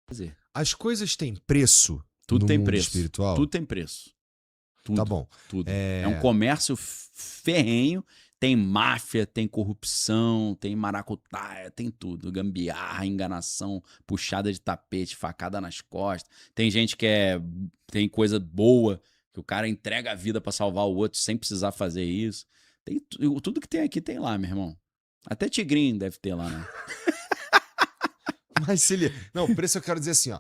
fazer. As coisas têm preço Tudo no tem mundo preço. espiritual? Tudo tem preço. Tudo, Tá bom. tudo. É um comércio ferrenho, tem máfia, tem corrupção, tem maracutaia, tem tudo. Gambiarra, enganação, puxada de tapete, facada nas costas. Tem gente que tem coisa boa, que o cara entrega a vida pra salvar o outro sem precisar fazer isso. Tem, tudo que tem aqui tem lá, meu irmão. Até tigrinho deve ter lá, né? Mas se ele... Não, por isso eu quero dizer assim, ó.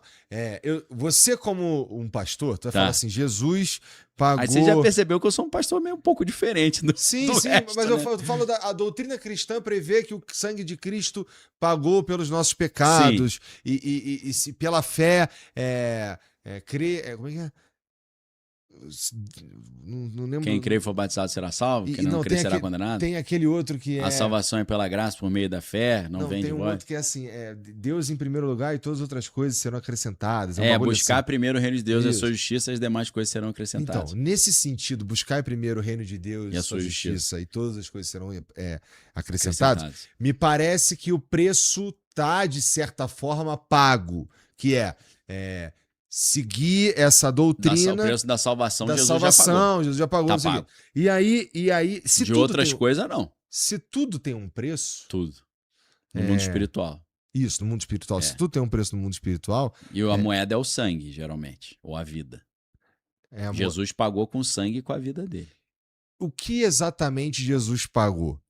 Você como um pastor, tu vai falar assim, Jesus pagou... Aí você já percebeu que eu sou um pastor meio um pouco diferente do Sim, do resto, mas né? eu falo a doutrina cristã prevê que o sangue de Cristo pagou pelos nossos pecados e se pela fé como é que é? Não lembro. Quem crê e for batizado será salvo, quem não crê será condenado. Tem aquele outro que A salvação é pela graça por meio da fé, não vem de tem um vós. outro que é assim, Deus em primeiro lugar e todas as outras coisas serão acrescentadas. Buscar assim. primeiro o reino de Deus e a Isso. sua justiça, e as demais coisas serão acrescentadas. Então, nesse sentido, buscar primeiro o reino de Deus E a sua justiça e todas as coisas serão acrescentadas, me parece que o preço tá, de certa forma, pago, que seguir essa doutrina... O preço da salvação, da Jesus salvação, Jesus já pagou. Tá pago. E aí, se de tudo outras coisas, não. Se tudo tem um preço... Tudo. No mundo espiritual. Isso, no mundo espiritual. Se tudo tem um preço no mundo espiritual... E a moeda é o sangue, geralmente. Ou a vida. Jesus pagou com o sangue e com a vida dele. O que exatamente Jesus pagou?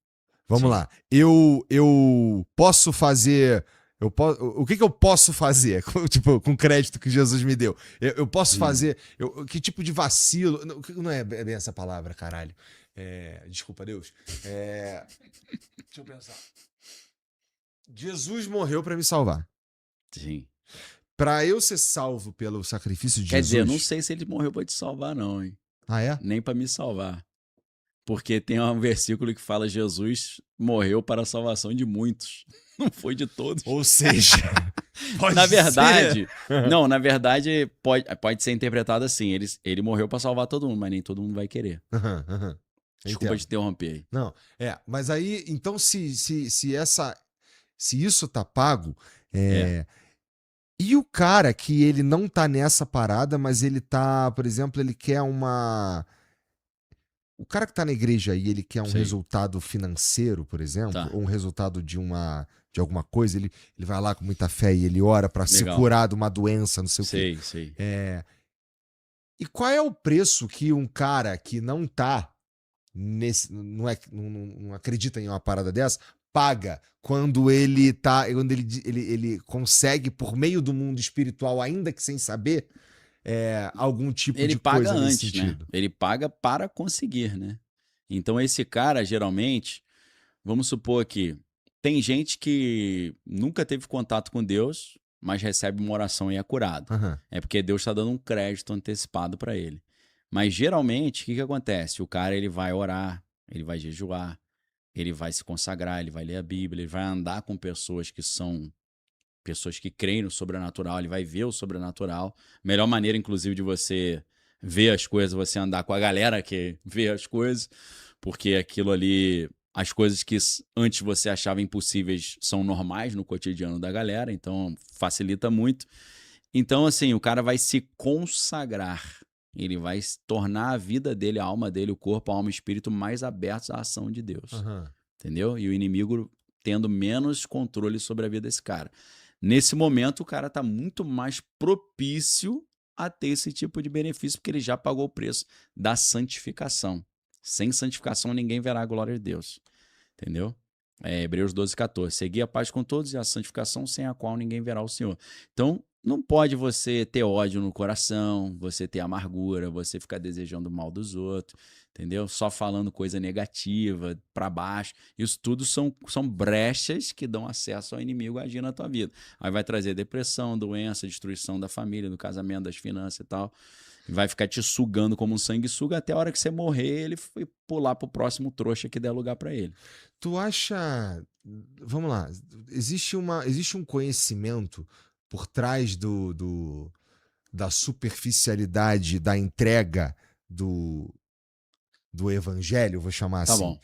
Vamos lá. Eu posso fazer... o que eu posso fazer com o crédito que Jesus me deu? Eu posso fazer... que tipo de vacilo... Não é bem essa palavra, caralho. Desculpa, Deus. Deixa eu pensar. Jesus morreu para me salvar. Sim. Para eu ser salvo pelo sacrifício de Quer Jesus... dizer, eu não sei se ele morreu para te salvar, não, hein? Ah, é? Nem para me salvar. Porque tem um versículo que fala: Jesus morreu para a salvação de muitos. Não foi de todos. Ou seja, na verdade, não, na verdade pode ser interpretado assim: ele morreu para salvar todo mundo, mas nem todo mundo vai querer. Desculpa te interromper aí. Não, mas aí, então, se isso tá pago, e o cara que ele não tá nessa parada, mas ele tá, por exemplo, ele quer uma... O cara que tá na igreja aí, ele quer um resultado financeiro, por exemplo, ou um resultado de alguma coisa, ele vai lá com muita fé e ele ora pra se curar de uma doença, não sei o quê. Sei. E qual é o preço que um cara que não tá não acredita em uma parada dessa, paga quando ele consegue, por meio do mundo espiritual, ainda que sem saber, algum tipo de coisa nesse sentido? Né? Ele paga para conseguir, né? Então esse cara, geralmente, vamos supor que tem gente que nunca teve contato com Deus, mas recebe uma oração e é curado. É porque Deus está dando um crédito antecipado para ele. Mas geralmente, o que acontece? O cara ele vai orar, ele vai jejuar, ele vai se consagrar, ele vai ler a Bíblia, ele vai andar com pessoas que são pessoas que creem no sobrenatural, ele vai ver o sobrenatural. Melhor maneira, inclusive, de você ver as coisas, você andar com a galera que vê as coisas, porque aquilo ali, as coisas que antes você achava impossíveis são normais no cotidiano da galera, então facilita muito. Então, assim, o cara vai se consagrar. Ele vai tornar a vida dele, a alma dele, o corpo, a alma e o espírito mais abertos à ação de Deus. Entendeu? E o inimigo tendo menos controle sobre a vida desse cara. Nesse momento, o cara está muito mais propício a ter esse tipo de benefício, porque ele já pagou o preço da santificação. Sem santificação, ninguém verá a glória de Deus. Entendeu? Hebreus 12:14. Segui a paz com todos e a santificação, sem a qual ninguém verá o Senhor. Então, não pode você ter ódio no coração, você ter amargura, você ficar desejando o mal dos outros, entendeu? Só falando coisa negativa, para baixo. Isso tudo são brechas que dão acesso ao inimigo a agir na tua vida. Aí vai trazer depressão, doença, destruição da família, do casamento, das finanças e tal. Vai ficar te sugando como um sanguessuga até a hora que você morrer, ele foi pular pro próximo trouxa que der lugar para ele. Tu acha... Vamos lá. Existe um conhecimento por trás da superficialidade da entrega do evangelho, vou chamar assim. Bom.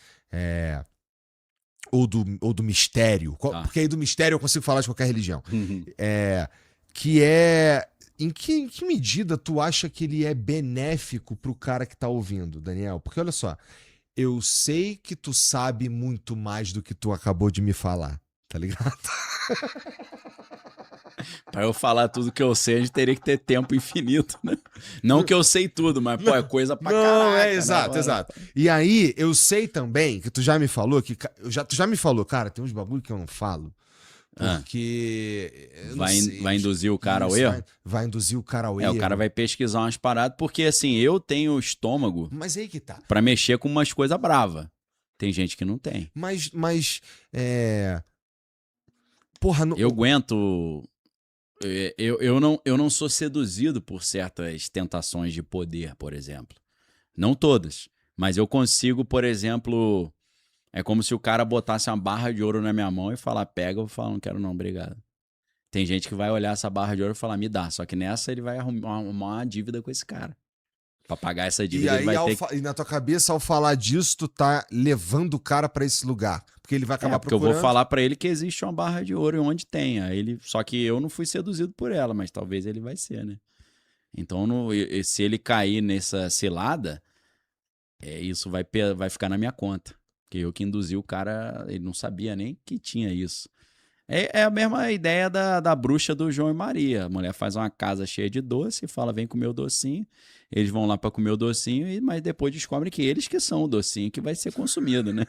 Ou do mistério. Porque aí do mistério eu consigo falar de qualquer religião. que é... Em que medida tu acha que ele é benéfico pro cara que tá ouvindo, Daniel? Porque olha só, eu sei que tu sabe muito mais do que tu acabou de me falar, tá ligado? Pra eu falar tudo que eu sei, a gente teria que ter tempo infinito, né? Não que eu sei tudo, mas, pô, é coisa pra caraca. Não, né? exato, exato. E aí, eu sei também que tu já me falou tu já me falou, cara, tem uns bagulho que eu não falo. Porque. Eu não Vai, sei, vai induzir o cara ao isso erro? vai induzir o cara ao É, erro. o cara vai pesquisar umas paradas, porque assim, eu tenho estômago Mas aí que tá. pra mexer com umas coisas bravas. Tem gente que não tem. Mas porra, Eu aguento. Eu não sou seduzido por certas tentações de poder, por exemplo. Não todas. Mas eu consigo, por exemplo. É como se o cara botasse uma barra de ouro na minha mão e falar, pega, eu vou falar, não quero não, obrigado. Tem gente que vai olhar essa barra de ouro e falar, me dá. Só que nessa ele vai arrumar uma dívida com esse cara. Pra pagar essa E dívida, ele aí, vai ter que... e na tua cabeça, ao falar disso, tu tá levando o cara pra esse lugar. Porque ele vai acabar porque eu procurando. vou falar pra ele que existe uma barra de ouro onde tem. Aí ele... Só que eu não fui seduzido por ela, mas talvez ele vai ser, né? Então, se ele cair nessa cilada, isso vai ficar na minha conta. Porque eu que induzi o cara, ele não sabia nem que tinha isso. É a mesma ideia da bruxa do João e Maria. A mulher faz uma casa cheia de doce e fala, vem comer o docinho. Eles vão lá para comer o docinho, mas depois descobrem que eles que são o docinho que vai ser consumido, né?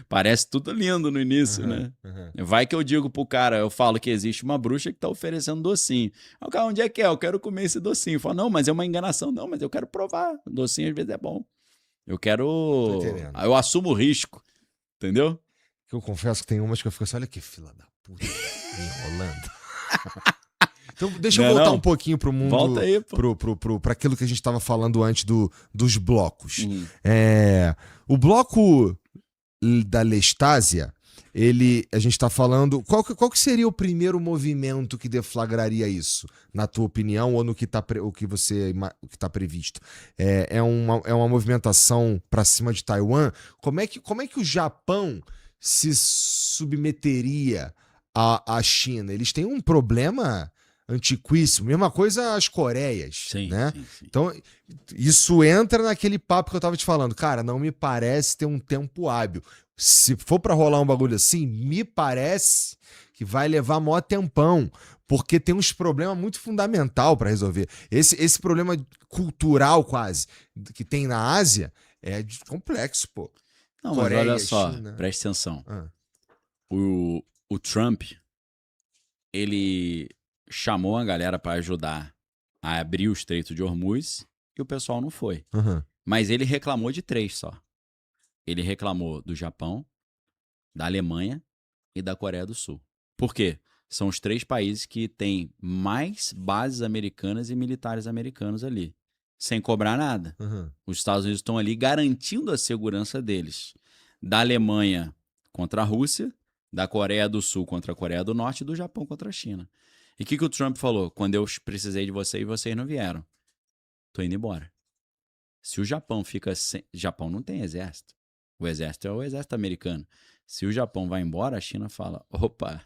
Parece tudo lindo no início, né? Vai que eu digo pro cara, eu falo que existe uma bruxa que tá oferecendo docinho. Aí o cara, onde é que é? Eu quero comer esse docinho. Fala, não, mas é uma enganação. Não, mas eu quero provar. O docinho às vezes é bom. Eu quero... Tô entendendo. Eu assumo o risco, entendeu? Que eu confesso que tem umas que eu fico assim, olha que fila da puta, me enrolando. Então, deixa eu voltar um pouquinho pro mundo. Volta aí, pô. Pra aquilo que a gente tava falando antes dos blocos. O bloco da Lestásia, a gente tá falando. Qual que seria o primeiro movimento que deflagraria isso, na tua opinião, ou no que tá, o que tá previsto? É uma movimentação pra cima de Taiwan? Como é que o Japão se submeteria à China? Eles têm um problema antiquíssimo. Mesma coisa as Coreias, né? Sim. Então, isso entra naquele papo que eu tava te falando. Cara, não me parece ter um tempo hábil. Se for pra rolar um bagulho assim, me parece que vai levar mó tempão, porque tem uns problemas muito fundamental pra resolver. Esse problema cultural quase que tem na Ásia é complexo, pô. Não, Coreia, mas olha só, China. presta atenção. O Trump, ele chamou a galera para ajudar a abrir o Estreito de Hormuz e o pessoal não foi. Mas ele reclamou de 3 só. Ele reclamou do Japão, da Alemanha e da Coreia do Sul. Por quê? São os 3 países que têm mais bases americanas e militares americanos ali, sem cobrar nada. Os Estados Unidos estão ali garantindo a segurança deles. Da Alemanha contra a Rússia, da Coreia do Sul contra a Coreia do Norte e do Japão contra a China. E o que o Trump falou? Quando eu precisei de vocês, vocês não vieram. Tô indo embora. Se o Japão fica sem... Japão não tem exército. O exército é o exército americano. Se o Japão vai embora, a China fala, opa,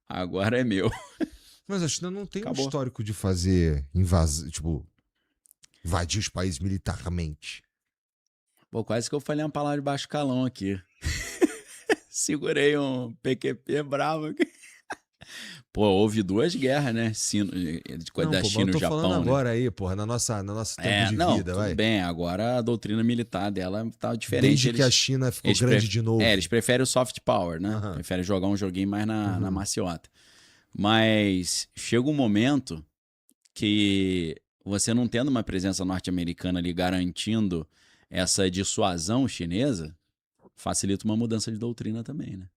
agora é meu. Mas a China não tem Acabou. um histórico de fazer invasão, tipo, invadir os países militarmente. Pô, quase que eu falei uma palavra de baixo calão aqui. Segurei um PQP bravo aqui. Pô, houve 2 guerras, né? Da China e o Japão. Eu tô falando né? agora aí, porra, na nosso tempo de vida, vai. Tudo bem, agora a doutrina militar dela tá diferente. Desde que a China ficou grande de novo. Eles preferem o soft power, né? Preferem jogar um joguinho mais na maciota. Mas chega um momento que você não tendo uma presença norte-americana ali garantindo essa dissuasão chinesa, facilita uma mudança de doutrina também, né?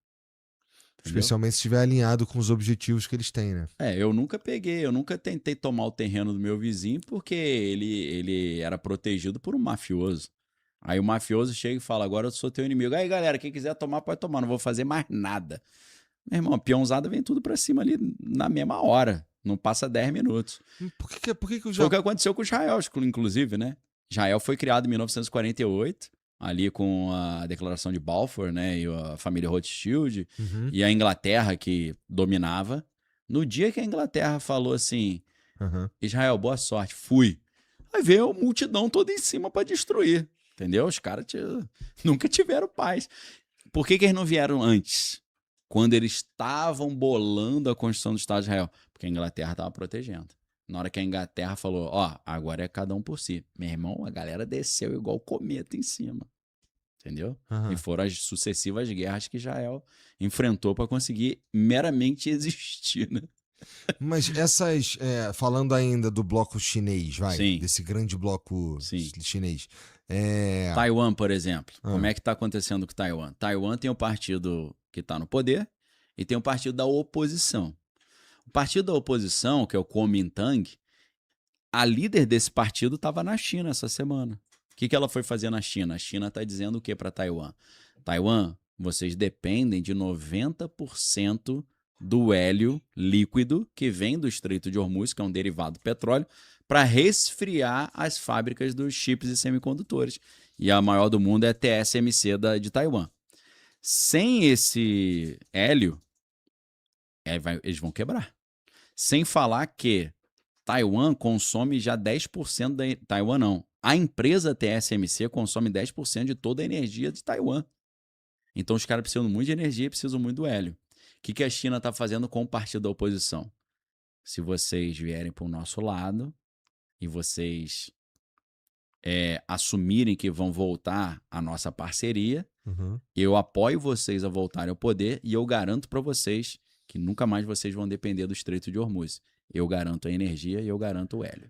Especialmente se estiver alinhado com os objetivos que eles têm, né? Eu nunca tentei tomar o terreno do meu vizinho porque ele era protegido por um mafioso. Aí o mafioso chega e fala, agora eu sou teu inimigo. Aí galera, quem quiser tomar, pode tomar, não vou fazer mais nada. Meu irmão, a peãozada vem tudo pra cima ali na mesma hora, não passa 10 minutos. Por que o Japão... Foi o que aconteceu com Israel, inclusive, né? Israel foi criado em 1948, ali com a declaração de Balfour, né, e a família Rothschild, e a Inglaterra que dominava. No dia que a Inglaterra falou assim, Aham. Israel, boa sorte, fui. Aí veio a multidão toda em cima para destruir. Entendeu? Os caras nunca tiveram paz. Por que eles não vieram antes? Quando eles estavam bolando a construção do Estado de Israel? Porque a Inglaterra estava protegendo. Na hora que a Inglaterra falou, ó, agora é cada um por si. Meu irmão, a galera desceu igual cometa em cima. Entendeu? E Aham. foram as sucessivas guerras que Israel enfrentou para conseguir meramente existir, né? Mas essas, falando ainda do bloco chinês, vai, Sim, desse grande bloco sim. chinês. É... Taiwan, por exemplo. Como ah, é que está acontecendo com Taiwan? Taiwan tem o partido que está no poder e tem o partido da oposição. O partido da oposição, que é o Kuomintang, a líder desse partido estava na China essa semana. O que ela foi fazer na China? A China está dizendo o que para Taiwan? Taiwan, vocês dependem de 90% do hélio líquido que vem do Estreito de Hormuz, que é um derivado do petróleo, para resfriar as fábricas dos chips e semicondutores. E a maior do mundo é a TSMC de Taiwan. Sem esse hélio, eles vão quebrar. Sem falar que Taiwan consome já 10% da. Taiwan não. A empresa TSMC consome 10% de toda a energia de Taiwan. Então os caras precisam muito de energia e precisam muito do hélio. O que a China está fazendo com o partido da oposição? Se vocês vierem para o nosso lado e vocês assumirem que vão voltar à nossa parceria, uhum. eu apoio vocês a voltarem ao poder e eu garanto para vocês que nunca mais vocês vão depender do Estreito de Hormuz. Eu garanto a energia e eu garanto o hélio.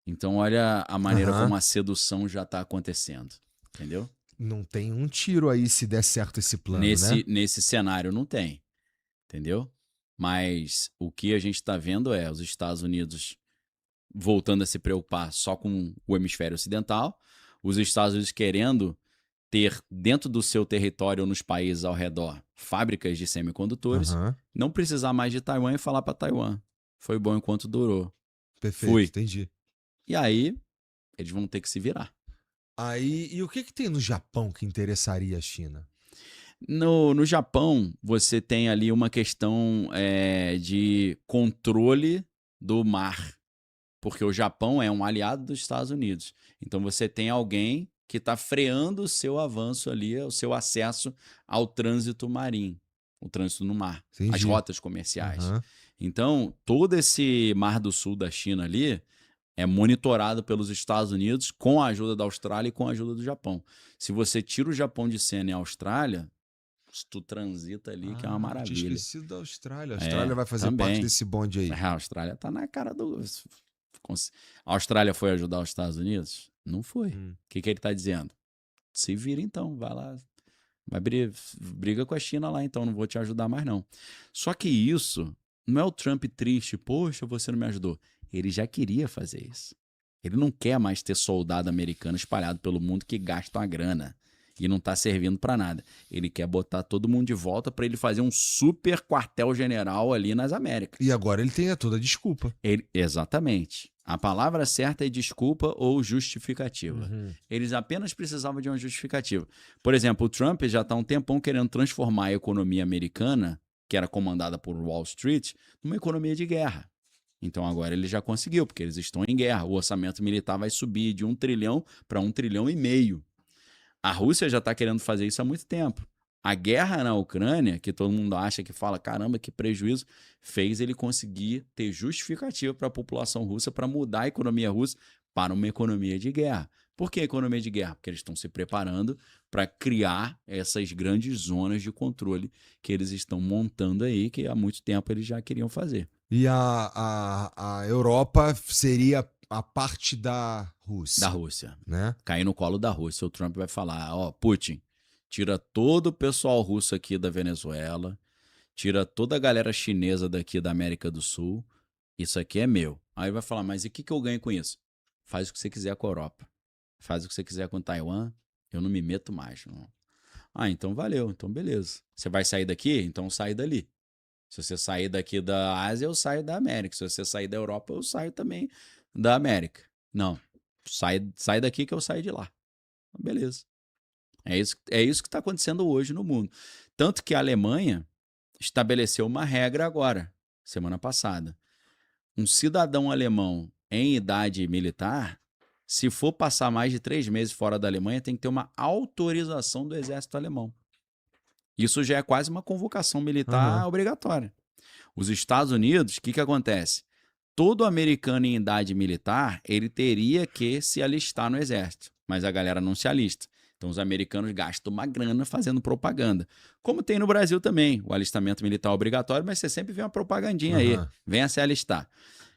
Então, olha a maneira Aham. como a sedução já está acontecendo. Entendeu? Não tem um tiro aí se der certo esse plano, né? Nesse cenário não tem. Entendeu? Mas o que a gente está vendo é os Estados Unidos voltando a se preocupar só com o hemisfério ocidental, os Estados Unidos querendo ter dentro do seu território ou nos países ao redor fábricas de semicondutores, Aham. não precisar mais de Taiwan e falar para Taiwan. Foi bom enquanto durou. Perfeito, Fui. entendi. E aí, eles vão ter que se virar. Aí, e o que que tem no Japão que interessaria a China? No Japão, você tem ali uma questão de controle do mar, porque o Japão é um aliado dos Estados Unidos. Então você tem alguém que está freando o seu avanço ali, o seu acesso ao trânsito marinho, o trânsito no mar, as Entendi. rotas comerciais. Aham. Então, todo esse mar do sul da China ali é monitorado pelos Estados Unidos com a ajuda da Austrália e com a ajuda do Japão. Se você tira o Japão de cena e a Austrália, tu transita ali, que é uma Ah, tinha maravilha. esquecido da Austrália. A Austrália vai fazer parte Também. desse bonde aí. A Austrália tá na cara do. A Austrália foi ajudar os Estados Unidos? Não foi. O que ele tá dizendo? Se vira então, vai lá. Vai briga com a China lá, então não vou te ajudar mais não. Só que isso não é o Trump triste, poxa, você não me ajudou. Ele já queria fazer isso. Ele não quer mais ter soldado americano espalhado pelo mundo que gasta uma grana e não tá servindo para nada. Ele quer botar todo mundo de volta para ele fazer um super quartel-general ali nas Américas. E agora ele tem toda a desculpa. Exatamente. A palavra certa é desculpa ou justificativa. Uhum. Eles apenas precisavam de uma justificativa. Por exemplo, o Trump já está há um tempão querendo transformar a economia americana, que era comandada por Wall Street, numa economia de guerra. Então agora ele já conseguiu, porque eles estão em guerra. O orçamento militar vai subir de 1 trilhão para 1,5 trilhão. A Rússia já está querendo fazer isso há muito tempo. A guerra na Ucrânia, que todo mundo acha que fala, caramba, que prejuízo, fez ele conseguir ter justificativa para a população russa para mudar a economia russa para uma economia de guerra. Por que economia de guerra? Porque eles estão se preparando para criar essas grandes zonas de controle que eles estão montando aí, que há muito tempo eles já queriam fazer. E a Europa seria a parte da Rússia. Da Rússia. Né? Cair no colo da Rússia. O Trump vai falar, ó, Putin, tira todo o pessoal russo aqui da Venezuela, tira toda a galera chinesa daqui da América do Sul, isso aqui é meu. Aí vai falar, mas e o que eu ganho com isso? Faz o que você quiser com a Europa. Faz o que você quiser com Taiwan, eu não me meto mais. Não. Ah, então valeu, então beleza. Você vai sair daqui? Então sai dali. Se você sair daqui da Ásia, eu saio da América. Se você sair da Europa, eu saio também da América. Não, sai daqui que eu saio de lá. Beleza. É isso que está acontecendo hoje no mundo. Tanto que a Alemanha estabeleceu uma regra agora, semana passada. Um cidadão alemão em idade militar, se for passar mais de 3 meses fora da Alemanha, tem que ter uma autorização do exército alemão. Isso já é quase uma convocação militar obrigatória. Os Estados Unidos, o que acontece? Todo americano em idade militar, ele teria que se alistar no exército, mas a galera não se alista. Então os americanos gastam uma grana fazendo propaganda. Como tem no Brasil também, o alistamento militar obrigatório, mas você sempre vê uma propagandinha aí, venha se alistar.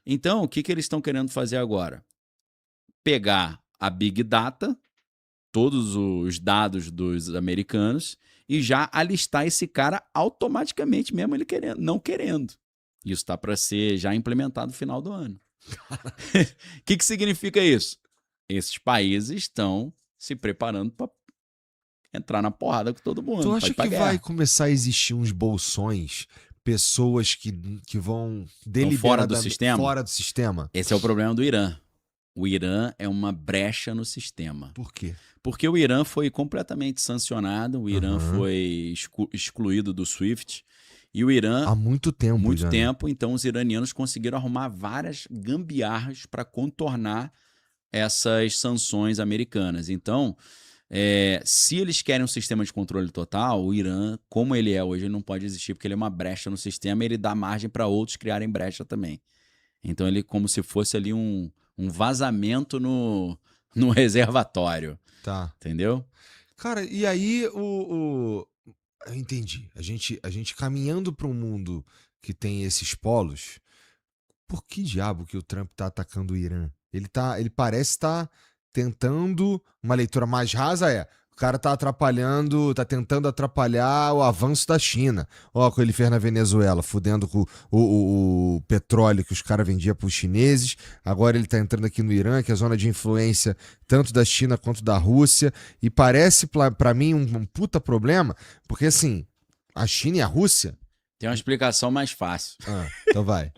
Então, o que eles estão querendo fazer agora? Pegar a Big Data, todos os dados dos americanos, e já alistar esse cara automaticamente, mesmo ele querendo, não querendo. Isso está para ser já implementado no final do ano. O que significa isso? Esses países estão se preparando para entrar na porrada com todo mundo. Tu acha que vai começar a existir uns bolsões, pessoas que vão deliberadamente fora do sistema? Esse é o problema do Irã. O Irã é uma brecha no sistema. Por quê? Porque o Irã foi completamente sancionado, o Irã foi excluído do SWIFT. E o Irã... Há muito tempo. Muito tempo, então os iranianos conseguiram arrumar várias gambiarras para contornar essas sanções americanas. Então, se eles querem um sistema de controle total, o Irã, como ele é hoje, ele não pode existir, porque ele é uma brecha no sistema e ele dá margem para outros criarem brecha também. Então, ele como se fosse ali um vazamento no reservatório. Tá. Entendeu? Cara, e aí eu entendi. A gente caminhando para um mundo que tem esses polos, por que diabo que o Trump tá atacando o Irã? Ele parece estar tentando, uma leitura mais rasa o cara tá tentando atrapalhar o avanço da China. Ó, o que ele fez na Venezuela, fudendo com o petróleo que os caras vendiam pros chineses. Agora ele tá entrando aqui no Irã, que é a zona de influência tanto da China quanto da Rússia. E parece, pra mim, um puta problema, porque assim, a China e a Rússia... Tem uma explicação mais fácil. Então vai.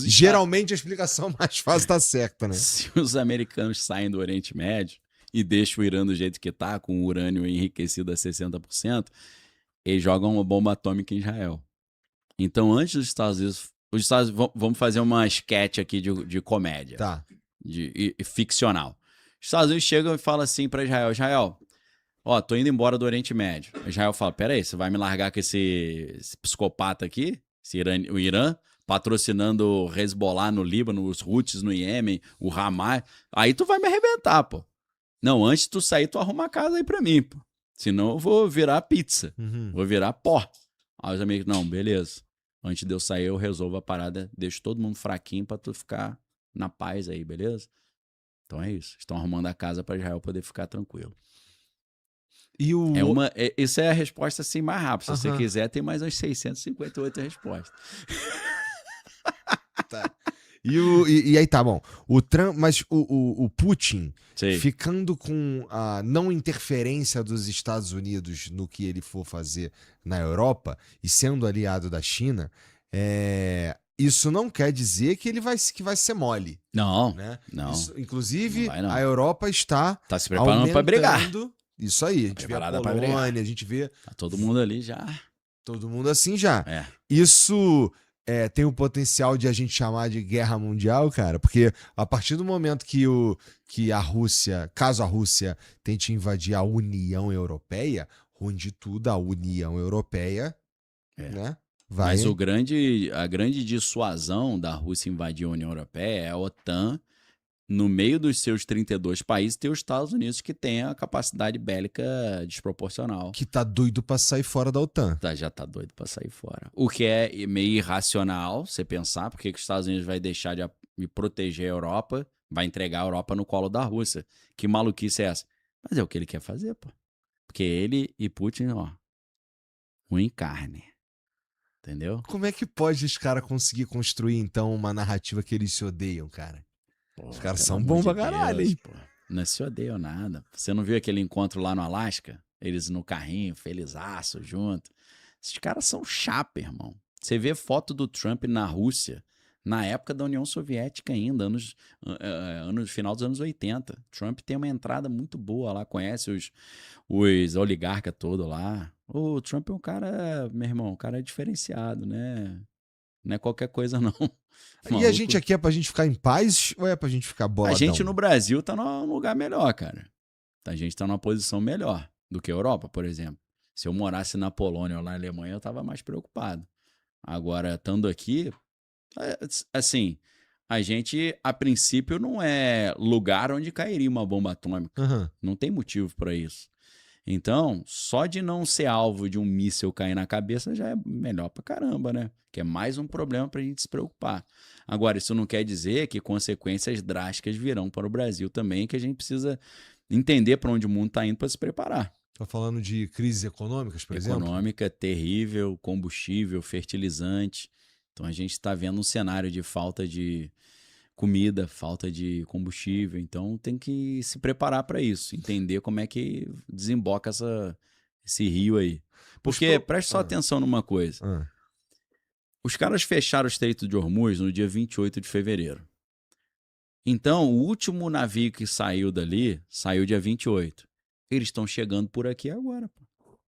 Geralmente a explicação mais fácil tá certa, né? Se os americanos saem do Oriente Médio e deixam o Irã do jeito que tá, com o urânio enriquecido a 60%, eles jogam uma bomba atômica em Israel. Então, antes dos Estados Unidos... vamos fazer uma sketch aqui de comédia. Tá. De ficcional. Os Estados Unidos chegam e falam assim para Israel, ó, tô indo embora do Oriente Médio. Israel fala, peraí, você vai me largar com esse psicopata aqui? O Irã, patrocinando o Hezbollah no Líbano, os Houthis no Iêmen, o Hamas. Aí tu vai me arrebentar, pô. Não, antes de tu sair, tu arruma a casa aí pra mim, pô. Senão eu vou virar pizza. Vou virar pó. Aí os amigos, não, beleza. Antes de eu sair, eu resolvo a parada. Deixo todo mundo fraquinho pra tu ficar na paz aí, beleza? Então é isso. Estão arrumando a casa pra Israel poder ficar tranquilo. E isso é a resposta assim mais rápida. Se você quiser, tem mais umas 658 respostas. Tá. E aí tá bom. O Trump, mas o Putin Sim. ficando com a não interferência dos Estados Unidos no que ele for fazer na Europa e sendo aliado da China, isso não quer dizer que ele vai ser mole. Não, né? não. Isso, inclusive, não. A Europa está se preparando para brigar. Isso aí, a gente vê a Polônia, a gente vê... Tá todo mundo ali já. Todo mundo assim já. Isso tem o potencial de a gente chamar de guerra mundial, cara, porque a partir do momento que a Rússia, caso a Rússia tente invadir a União Europeia, onde tudo a União Europeia, né? Vai... Mas a grande dissuasão da Rússia invadir a União Europeia é a OTAN, no meio dos seus 32 países, ter os Estados Unidos que tem a capacidade bélica desproporcional. Que tá doido pra sair fora da OTAN. Já tá doido pra sair fora. O que é meio irracional, você pensar, porque que os Estados Unidos vai deixar de proteger a Europa, vai entregar a Europa no colo da Rússia. Que maluquice é essa? Mas é o que ele quer fazer, pô. Porque ele e Putin, ruim carne. Entendeu? Como é que pode os caras conseguir construir, então, uma narrativa que eles se odeiam, cara? Os caras são bons pra caralho, hein? Não se odeiam nada. Você não viu aquele encontro lá no Alasca? Eles no carrinho, felizaço, junto. Esses caras são chapa, irmão. Você vê foto do Trump na Rússia, na época da União Soviética ainda, final dos anos 80. Trump tem uma entrada muito boa lá, conhece os oligarcas todos lá. O Trump é um cara, meu irmão, um cara diferenciado, né? Não é qualquer coisa, não. E a gente Maluco. aqui é pra gente ficar em paz ou é pra gente ficar A boladão? gente no Brasil tá num lugar melhor, cara. A gente tá numa posição melhor do que a Europa, por exemplo. Se eu morasse na Polônia ou na Alemanha, eu tava mais preocupado. Agora, estando aqui, assim, a gente, a princípio, não é lugar onde cairia uma bomba atômica. Aham. Não tem motivo para isso. Então, só de não ser alvo de um míssil cair na cabeça já é melhor pra caramba, né? Que é mais um problema pra gente se preocupar. Agora, isso não quer dizer que consequências drásticas virão para o Brasil também, que a gente precisa entender para onde o mundo está indo para se preparar. Tá falando de crises econômicas, por exemplo? Econômica, terrível, combustível, fertilizante. Então a gente está vendo um cenário de falta de comida, falta de combustível. Então tem que se preparar para isso, entender como é que desemboca esse rio aí. Porque preste só atenção numa coisa. Os caras fecharam o Estreito de Hormuz no dia 28 de fevereiro. Então, o último navio que saiu dali saiu dia 28. Eles estão chegando por aqui agora. Pô.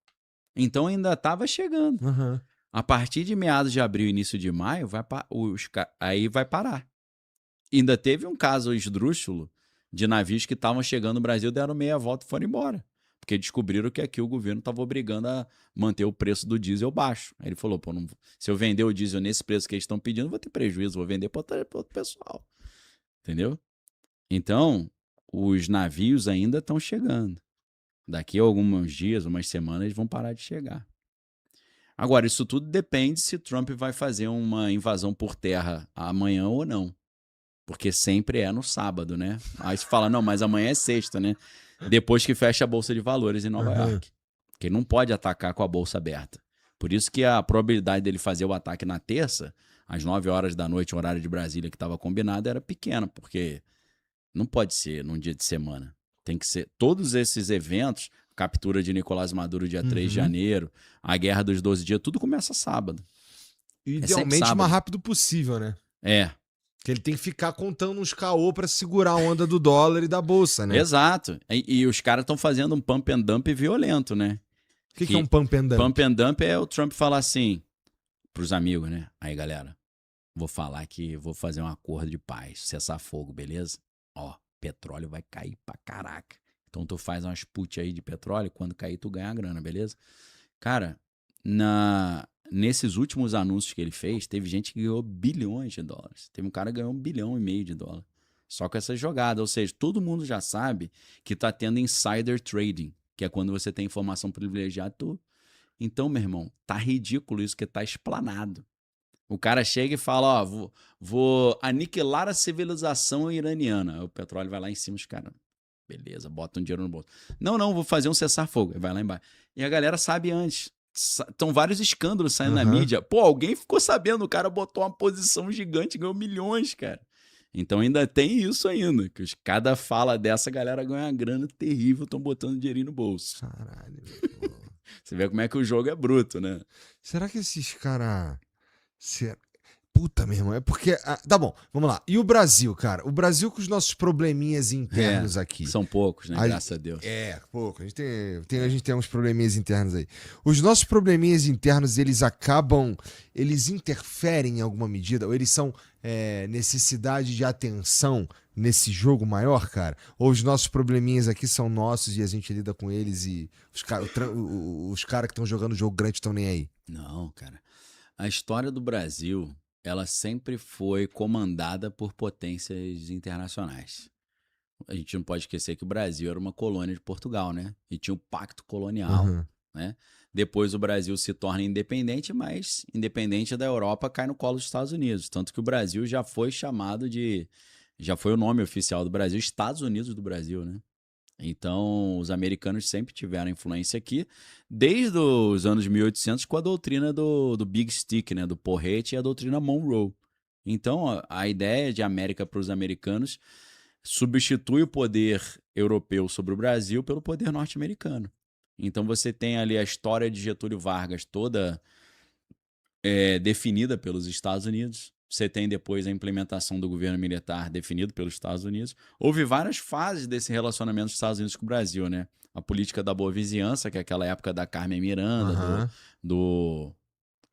Então, ainda estava chegando. Uhum. A partir de meados de abril, início de maio, aí vai parar. Ainda teve um caso esdrúxulo de navios que estavam chegando no Brasil, deram meia volta e foram embora. Porque descobriram que aqui o governo estava obrigando a manter o preço do diesel baixo. Aí ele falou, pô, não, se eu vender o diesel nesse preço que eles estão pedindo, vou ter prejuízo, vou vender para outro pessoal. Entendeu? Então, os navios ainda estão chegando. Daqui a alguns dias, umas semanas, eles vão parar de chegar. Agora, isso tudo depende se Trump vai fazer uma invasão por terra amanhã ou não. Porque sempre é no sábado, né? Aí você fala, não, mas amanhã é sexta, né? Depois que fecha a Bolsa de Valores em Nova York. Porque ele não pode atacar com a bolsa aberta. Por isso que a probabilidade dele fazer o ataque na terça, às 9 horas da noite, horário de Brasília que estava combinado, era pequena, porque não pode ser num dia de semana. Tem que ser todos esses eventos, captura de Nicolás Maduro dia 3 de janeiro, a Guerra dos 12 Dias, tudo começa sábado. Idealmente o mais rápido possível, né? É. Que ele tem que ficar contando uns caô pra segurar a onda do dólar e da bolsa, né? Exato. E os caras estão fazendo um pump and dump violento, né? O que é um pump and dump? Pump and dump é o Trump falar assim pros amigos, né? Aí, galera, vou falar que vou fazer um acordo de paz, cessar fogo, beleza? Ó, petróleo vai cair pra caraca. Então tu faz umas put aí de petróleo, quando cair tu ganha a grana, beleza? Cara, nesses últimos anúncios que ele fez, teve gente que ganhou bilhões de dólares. Teve um cara que ganhou 1,5 bilhão de dólares. Só com essa jogada. Ou seja, todo mundo já sabe que tá tendo insider trading, que é quando você tem informação privilegiada. Então, meu irmão, tá ridículo isso, que tá esplanado. O cara chega e fala, ó, vou aniquilar a civilização iraniana. Aí o petróleo vai lá em cima, os caras, beleza, bota um dinheiro no bolso. Não, vou fazer um cessar-fogo. Vai lá embaixo. E a galera sabe antes. Estão vários escândalos saindo na mídia. Pô, alguém ficou sabendo, o cara botou uma posição gigante, ganhou milhões, cara. Então ainda tem isso ainda, que cada fala dessa, a galera ganha uma grana terrível, estão botando dinheirinho no bolso. Caralho. Você vê como é que o jogo é bruto, né? Será que esses caras... Puta, meu irmão, é porque... tá bom, vamos lá. E o Brasil, cara? O Brasil com os nossos probleminhas internos aqui. São poucos, né? Graças a Deus. Pouco. A gente tem uns probleminhas internos aí. Os nossos probleminhas internos, eles interferem em alguma medida? Ou eles são necessidade de atenção nesse jogo maior, cara? Ou os nossos probleminhas aqui são nossos e a gente lida com eles e os caras que estão jogando o jogo grande estão nem aí? Não, cara. A história do Brasil, ela sempre foi comandada por potências internacionais. A gente não pode esquecer que o Brasil era uma colônia de Portugal, né? E tinha o Pacto Colonial, né? Depois o Brasil se torna independente, mas independente da Europa cai no colo dos Estados Unidos. Tanto que o Brasil já foi chamado de... Já foi o nome oficial do Brasil, Estados Unidos do Brasil, né? Então, os americanos sempre tiveram influência aqui, desde os anos 1800, com a doutrina do Big Stick, né, do porrete, e a doutrina Monroe. Então, a ideia de América para os americanos substitui o poder europeu sobre o Brasil pelo poder norte-americano. Então, você tem ali a história de Getúlio Vargas toda definida pelos Estados Unidos. Você tem depois a implementação do governo militar definido pelos Estados Unidos. Houve várias fases desse relacionamento dos Estados Unidos com o Brasil, né? a política da boa vizinhança, que é aquela época da Carmen Miranda, Aham. do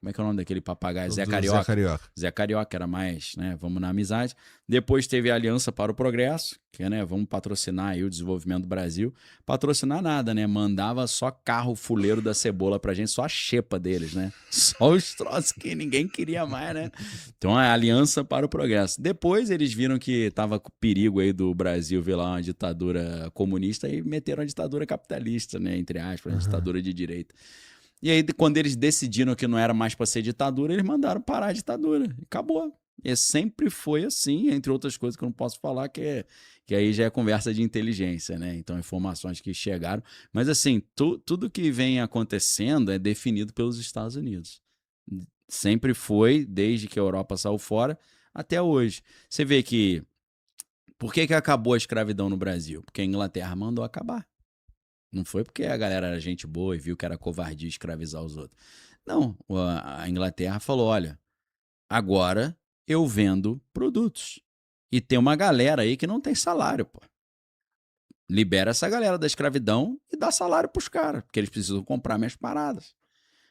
como é que é o nome daquele papagaio? Do Zé Zé Carioca. Carioca. Zé Carioca era mais, né? Vamos na amizade. Depois teve a Aliança para o Progresso, que é, né? Vamos patrocinar aí o desenvolvimento do Brasil. Patrocinar nada, né? Mandava só carro fuleiro da cebola pra gente, só a xepa deles, né? Só os troços que ninguém queria mais, né? Então a Aliança para o Progresso. Depois eles viram que tava com perigo aí do Brasil ver lá uma ditadura comunista e meteram a ditadura capitalista, né? Entre aspas, a ditadura de direita. E aí, quando eles decidiram que não era mais para ser ditadura, eles mandaram parar a ditadura. E acabou. E sempre foi assim, entre outras coisas que eu não posso falar, que aí já é conversa de inteligência, né? Então, informações que chegaram. Mas, assim, tudo que vem acontecendo é definido pelos Estados Unidos. Sempre foi, desde que a Europa saiu fora, até hoje. Você vê que... Por que acabou a escravidão no Brasil? Porque a Inglaterra mandou acabar. Não foi porque a galera era gente boa e viu que era covardia escravizar os outros. Não, a Inglaterra falou: olha, agora eu vendo produtos. E tem uma galera aí que não tem salário, pô. Libera essa galera da escravidão e dá salário pros caras, porque eles precisam comprar minhas paradas.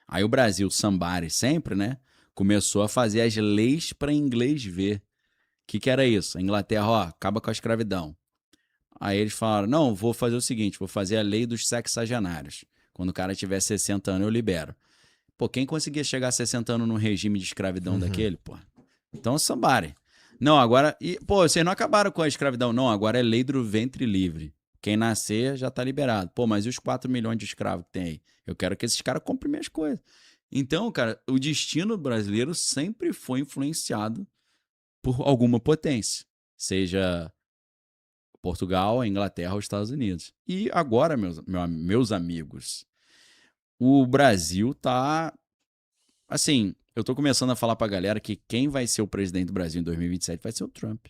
Aí o Brasil, Sambari sempre, né? Começou a fazer as leis para inglês ver. O que era isso? A Inglaterra, ó, acaba com a escravidão. Aí eles falaram, não, vou fazer o seguinte, vou fazer a lei dos sexagenários. Quando o cara tiver 60 anos, eu libero. Pô, quem conseguia chegar a 60 anos num regime de escravidão daquele, pô? Então, somebody. Não, agora... pô, vocês não acabaram com a escravidão. Não, agora é lei do ventre livre. Quem nascer já tá liberado. Pô, mas e os 4 milhões de escravos que tem aí? Eu quero que esses caras comprem minhas coisas. Então, cara, o destino brasileiro sempre foi influenciado por alguma potência. Seja... Portugal, a Inglaterra ou Estados Unidos. E agora, meus amigos, o Brasil tá... Assim, eu tô começando a falar pra galera que quem vai ser o presidente do Brasil em 2027 vai ser o Trump.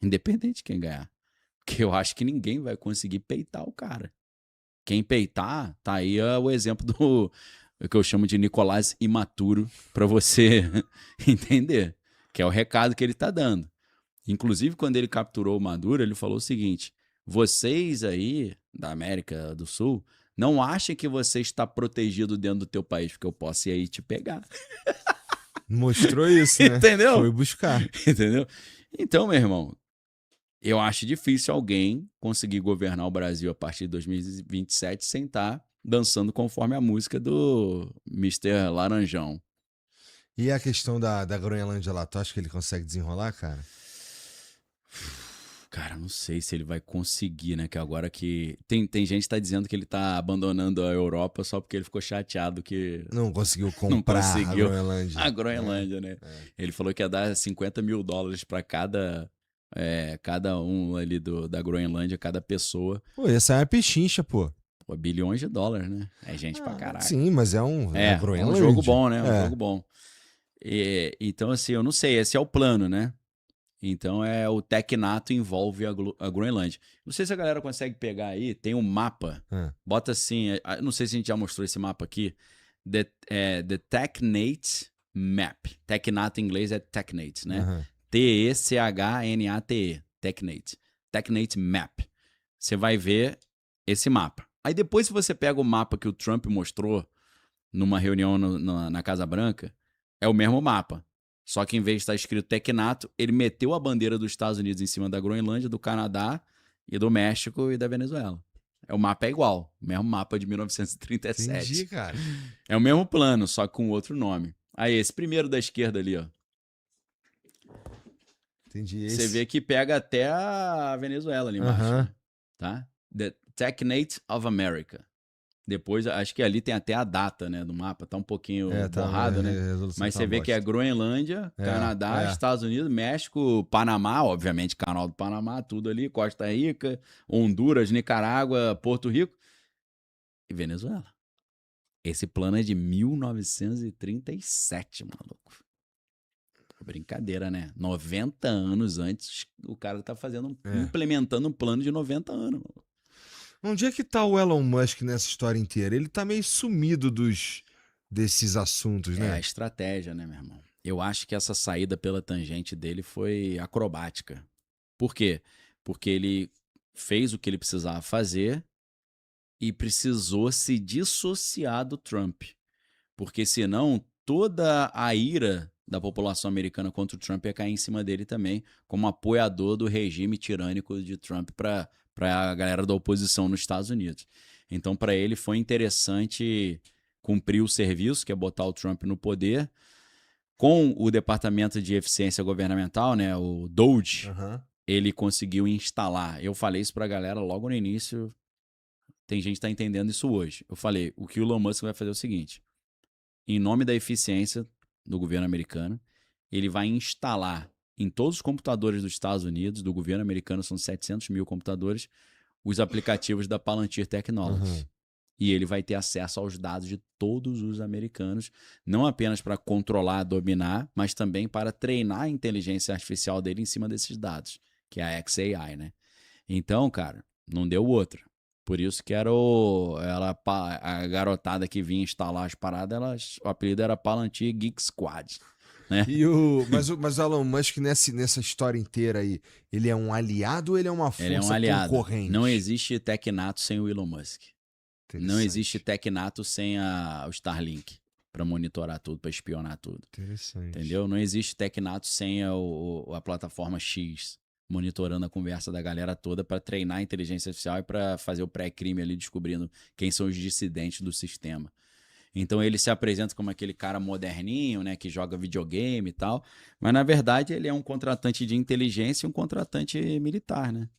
Independente de quem ganhar. Porque eu acho que ninguém vai conseguir peitar o cara. Quem peitar, tá aí o exemplo do que eu chamo de Nicolás imaturo pra você entender. Que é o recado que ele tá dando. Inclusive, quando ele capturou o Maduro, ele falou o seguinte: vocês aí, da América do Sul, não achem que você está protegido dentro do teu país, porque eu posso ir aí te pegar. Mostrou isso, né? Entendeu? Foi buscar. Entendeu? Então, meu irmão, eu acho difícil alguém conseguir governar o Brasil a partir de 2027 sem estar dançando conforme a música do Mr. Laranjão. E a questão da Groenlândia lá, tu acha que ele consegue desenrolar, cara? Cara, não sei se ele vai conseguir, né? Que agora que... Tem gente que tá dizendo que ele tá abandonando a Europa só porque ele ficou chateado que Não conseguiu não comprar conseguiu a Groenlândia. a Groenlândia, né? Ele falou que ia dar $50 mil para cada um ali da Groenlândia, cada pessoa. Pô, essa é uma pechincha, pô. Pô, bilhões de dólares, né? É gente pra caraca. Sim, mas é a É um Groenlândia. jogo bom, né? Um jogo bom. Então, assim, eu não sei, esse é o plano, né? Então, o Tecnato envolve a Groenlândia. Não sei se a galera consegue pegar aí, tem um mapa. Bota assim, não sei se a gente já mostrou esse mapa aqui. The Tecnate Map. Tecnato em inglês é Tecnate, né? Technate. Tecnate. Tecnate Map. Você vai ver esse mapa. Aí depois, se você pega o mapa que o Trump mostrou numa reunião na Casa Branca, é o mesmo mapa. Só que em vez de estar escrito Tecnato, ele meteu a bandeira dos Estados Unidos em cima da Groenlândia, do Canadá e do México e da Venezuela. O mapa é igual, o mesmo mapa de 1937. Entendi, cara. É o mesmo plano, só com outro nome. Aí, esse primeiro da esquerda ali, ó. Entendi. Você vê que pega até a Venezuela ali embaixo, né? Tá? The Tecnate of America. Depois, acho que ali tem até a data, né, do mapa, tá um pouquinho borrado, né? Mas você vê que é Groenlândia, Canadá, Estados Unidos, México, Panamá, obviamente, Canal do Panamá, tudo ali, Costa Rica, Honduras, Nicarágua, Porto Rico e Venezuela. Esse plano é de 1937, maluco. Brincadeira, né? 90 anos antes, o cara tá implementando um plano de 90 anos, maluco. Onde é que tá o Elon Musk nessa história inteira? Ele tá meio sumido desses assuntos, né? É a estratégia, né, meu irmão? Eu acho que essa saída pela tangente dele foi acrobática. Por quê? Porque ele fez o que ele precisava fazer e precisou se dissociar do Trump. Porque senão toda a ira da população americana contra o Trump ia cair em cima dele também, como apoiador do regime tirânico de Trump para a galera da oposição nos Estados Unidos. Então, para ele foi interessante cumprir o serviço, que é botar o Trump no poder, com o Departamento de Eficiência Governamental, né, o DOGE, ele conseguiu instalar. Eu falei isso para a galera logo no início, tem gente que está entendendo isso hoje. Eu falei, o que o Elon Musk vai fazer é o seguinte, em nome da eficiência do governo americano, ele vai instalar em todos os computadores dos Estados Unidos, do governo americano, são 700 mil computadores, os aplicativos da Palantir Technologies. E ele vai ter acesso aos dados de todos os americanos, não apenas para controlar, dominar, mas também para treinar a inteligência artificial dele em cima desses dados, que é a XAI, né? Então, cara, não deu outra. Por isso que era a garotada que vinha instalar as paradas, o apelido era Palantir Geek Squad. Né? Mas o Elon Musk, nessa história inteira aí, ele é um aliado ou ele é uma força concorrente? Não existe Tecnato sem o Elon Musk. Não existe Tecnato sem o Starlink para monitorar tudo, para espionar tudo. Interessante. Entendeu? Não existe Tecnato sem a plataforma X monitorando a conversa da galera toda para treinar a inteligência artificial e para fazer o pré-crime ali, descobrindo quem são os dissidentes do sistema. Então ele se apresenta como aquele cara moderninho, né, que joga videogame e tal, mas na verdade ele é um contratante de inteligência e um contratante militar, né?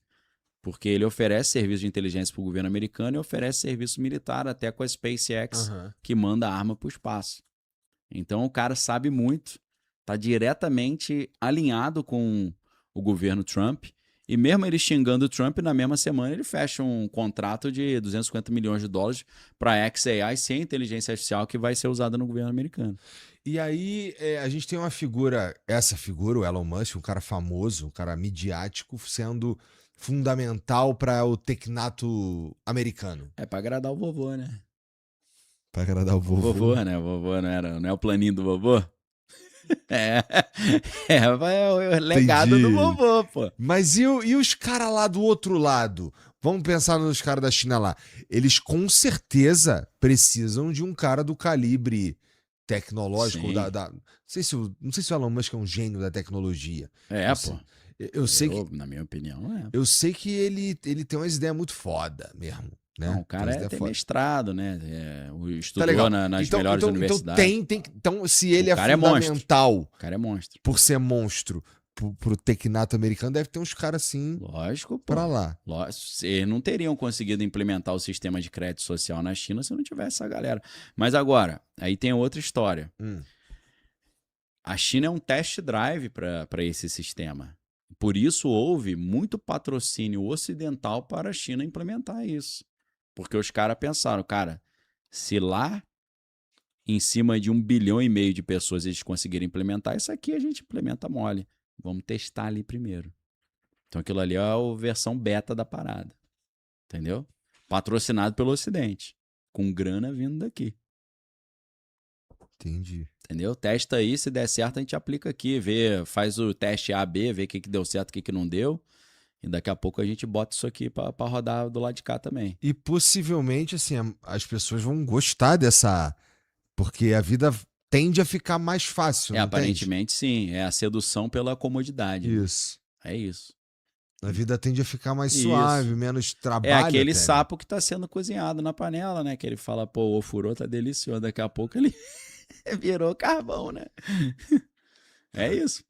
Porque ele oferece serviço de inteligência para o governo americano e oferece serviço militar até com a SpaceX, que manda arma para o espaço. Então o cara sabe muito, está diretamente alinhado com o governo Trump, e mesmo ele xingando o Trump, na mesma semana ele fecha um contrato de 250 milhões de dólares para a XAI sem inteligência artificial que vai ser usada no governo americano. E aí a gente tem uma figura, o Elon Musk, um cara famoso, um cara midiático, sendo fundamental para o tecnato americano. É para agradar o vovô, né? Para agradar o vovô. Vovô, né? O vovô não é o planinho do vovô? É o legado do vovô, pô. Mas e os caras lá do outro lado? Vamos pensar nos caras da China lá. Eles com certeza precisam de um cara do calibre tecnológico. Não sei se o Elon Musk é um gênio da tecnologia. Pô. Eu sei que, na minha opinião, é. Eu sei que ele tem umas ideias muito foda mesmo. Né? Não, o cara tem mestrado, né? Estudou nas melhores universidades. Então, se ele é fundamental, o cara é monstro. Por ser monstro pro tecnato americano, deve ter uns caras assim. Lógico, pô. Pra lá. Lógico. Eles não teriam conseguido implementar o sistema de crédito social na China se não tivesse essa galera. Mas agora, aí tem outra história. A China é um test drive para esse sistema. Por isso houve muito patrocínio ocidental para a China implementar isso. Porque os caras pensaram, cara, se lá em cima de 1,5 bilhão de pessoas eles conseguirem implementar, isso aqui a gente implementa mole. Vamos testar ali primeiro. Então aquilo ali é a versão beta da parada. Entendeu? Patrocinado pelo Ocidente. Com grana vindo daqui. Entendi. Entendeu? Testa aí, se der certo a gente aplica aqui, faz o teste A, B, vê o que deu certo, o que não deu. E daqui a pouco a gente bota isso aqui pra rodar do lado de cá também. E possivelmente, assim, as pessoas vão gostar dessa... Porque a vida tende a ficar mais fácil, aparentemente sim. É a sedução pela comodidade. Isso. Né? É isso. A vida tende a ficar mais suave, menos trabalho. É aquele sapo que tá sendo cozinhado na panela, né? Que ele fala, pô, o ofurô tá delicioso. Daqui a pouco ele virou carvão, né? É isso.